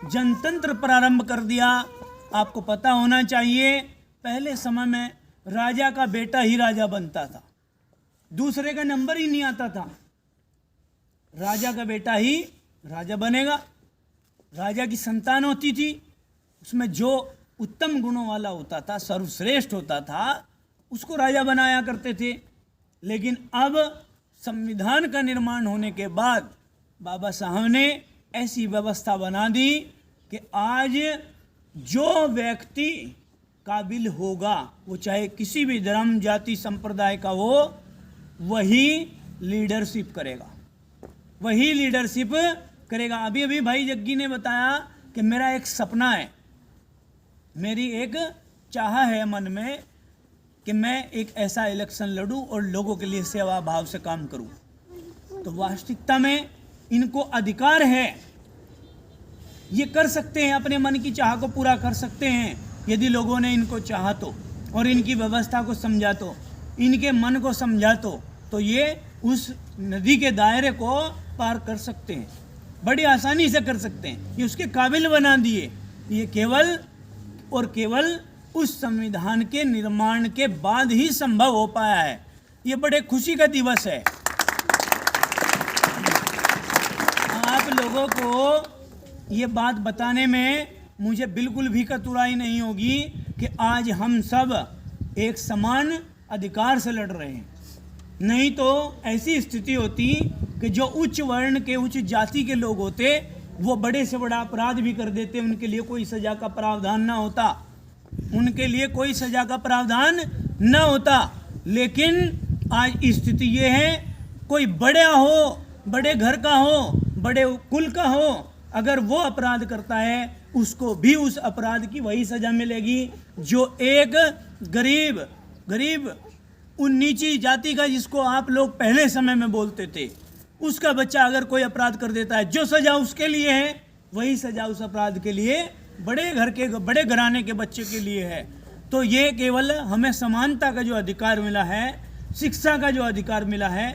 जनतंत्र प्रारंभ कर दिया। आपको पता होना चाहिए, पहले समय में राजा का बेटा ही राजा बनता था, दूसरे का नंबर ही नहीं आता था। राजा का बेटा ही राजा बनेगा। राजा की संतान होती थी, उसमें जो उत्तम गुणों वाला होता था, सर्वश्रेष्ठ होता था, उसको राजा बनाया करते थे। लेकिन अब संविधान का निर्माण होने के बाद बाबा साहब ने ऐसी व्यवस्था बना दी कि आज जो व्यक्ति काबिल होगा, वो चाहे किसी भी धर्म जाति संप्रदाय का हो, वही लीडरशिप करेगा, वही लीडरशिप करेगा। अभी अभी भाई जग्गी ने बताया कि मेरा एक सपना है, मेरी एक चाह है मन में कि मैं एक ऐसा इलेक्शन लड़ूं और लोगों के लिए सेवा भाव से काम करूं। तो वास्तविकता में इनको अधिकार है, ये कर सकते हैं, अपने मन की चाह को पूरा कर सकते हैं यदि लोगों ने इनको चाहा तो, और इनकी व्यवस्था को समझा तो, इनके मन को समझा तो ये उस नदी के दायरे को पार कर सकते हैं, बड़ी आसानी से कर सकते हैं। ये उसके काबिल बना दिए। ये केवल और केवल उस संविधान के निर्माण के बाद ही संभव हो पाया है। ये बड़े खुशी का दिवस है। आप लोगों को ये बात बताने में मुझे बिल्कुल भी कतुराई नहीं होगी कि आज हम सब एक समान अधिकार से लड़ रहे हैं। नहीं तो ऐसी स्थिति होती कि जो उच्च वर्ण के, उच्च जाति के लोग होते, वो बड़े से बड़ा अपराध भी कर देते, उनके लिए कोई सजा का प्रावधान ना होता, उनके लिए कोई सजा का प्रावधान न होता। लेकिन आज स्थिति ये है, कोई बड़ा हो, बड़े घर का हो, बड़े कुल का हो, अगर वो अपराध करता है उसको भी उस अपराध की वही सजा मिलेगी जो एक गरीब उन नीची जाति का, जिसको आप लोग पहले समय में बोलते थे, उसका बच्चा अगर कोई अपराध कर देता है, जो सजा उसके लिए है वही सजा उस अपराध के लिए बड़े घर के, बड़े घराने के बच्चे के लिए है। तो ये केवल हमें समानता का जो अधिकार मिला है, शिक्षा का जो अधिकार मिला है,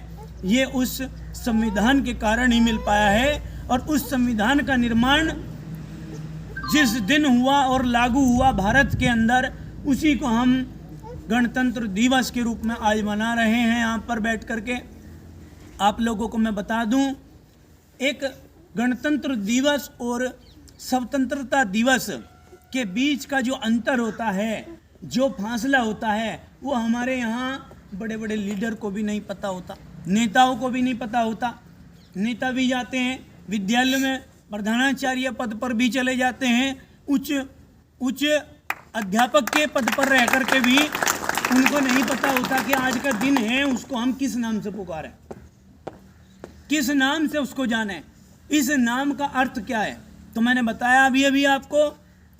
ये उस संविधान के कारण ही मिल पाया है। और उस संविधान का निर्माण जिस दिन हुआ और लागू हुआ भारत के अंदर, उसी को हम गणतंत्र दिवस के रूप में आज मना रहे हैं। यहाँ पर बैठ करके आप लोगों को मैं बता दूं, एक गणतंत्र दिवस और स्वतंत्रता दिवस के बीच का जो अंतर होता है, जो फासला होता है, वो हमारे यहाँ बड़े बड़े लीडर को भी नहीं पता होता, नेताओं को भी नहीं पता होता। नेता भी जाते हैं विद्यालय में, प्रधानाचार्य पद पर भी चले जाते हैं, उच्च अध्यापक के पद पर रह करके भी उनको नहीं पता होता कि आज का दिन है, उसको हम किस नाम से पुकारें, किस नाम से उसको जाने, इस नाम का अर्थ क्या है। तो मैंने बताया अभी अभी आपको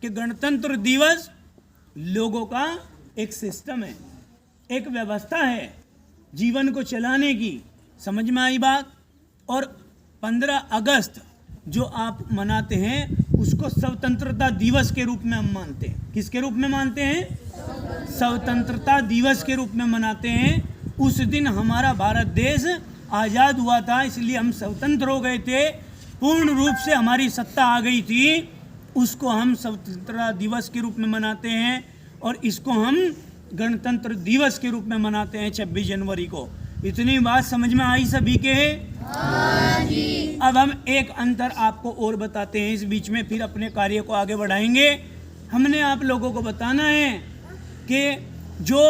कि गणतंत्र दिवस लोगों का एक सिस्टम है, एक व्यवस्था है जीवन को चलाने की। समझ में आई बात। और 15 अगस्त जो आप मनाते हैं उसको स्वतंत्रता दिवस के रूप में हम मानते हैं। किसके रूप में मानते हैं? स्वतंत्रता दिवस के रूप में मनाते हैं। उस दिन हमारा भारत देश आज़ाद हुआ था, इसलिए हम स्वतंत्र हो गए थे, पूर्ण रूप से हमारी सत्ता आ गई थी। उसको हम स्वतंत्रता दिवस के रूप में मनाते हैं और इसको हम गणतंत्र दिवस के रूप में मनाते हैं 26 जनवरी को। इतनी बात समझ में आई सभी के? हाँ जी। अब हम एक अंतर आपको और बताते हैं, इस बीच में फिर अपने कार्य को आगे बढ़ाएंगे। हमने आप लोगों को बताना है कि जो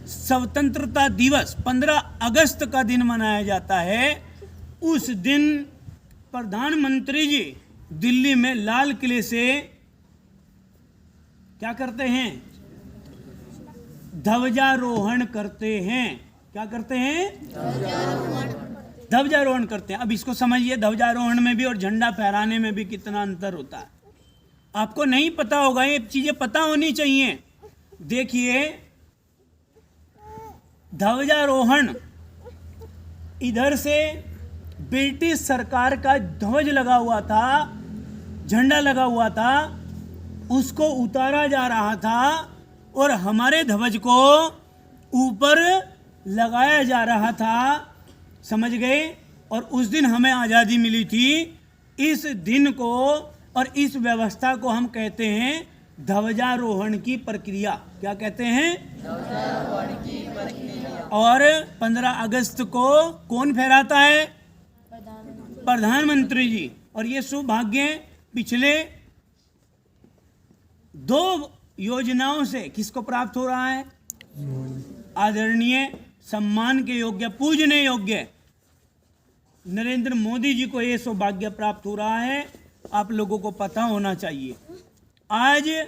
स्वतंत्रता दिवस 15 अगस्त का दिन मनाया जाता है, उस दिन प्रधानमंत्री जी दिल्ली में लाल किले से क्या करते हैं? ध्वजारोहण करते हैं। क्या करते हैं? ध्वजारोहण करते हैं। अब इसको समझिए, ध्वजारोहण में भी और झंडा फहराने में भी कितना अंतर होता है। आपको नहीं पता होगा, ये चीजें पता होनी चाहिए। देखिए, ध्वजारोहण इधर से ब्रिटिश सरकार का ध्वज लगा हुआ था, झंडा लगा हुआ था, उसको उतारा जा रहा था और हमारे ध्वज को ऊपर लगाया जा रहा था। समझ गए? और उस दिन हमें आज़ादी मिली थी। इस दिन को और इस व्यवस्था को हम कहते हैं ध्वजारोहण की प्रक्रिया। क्या कहते हैं? ध्वजारोहण की प्रक्रिया। और 15 अगस्त को कौन फहराता है? प्रधानमंत्री जी। और ये सौभाग्य पिछले 2 योजनाओं से किसको प्राप्त हो रहा है? आदरणीय, सम्मान के योग्य, पूजने योग्य नरेंद्र मोदी जी को ये सौभाग्य प्राप्त हो रहा है। आप लोगों को पता होना चाहिए, आज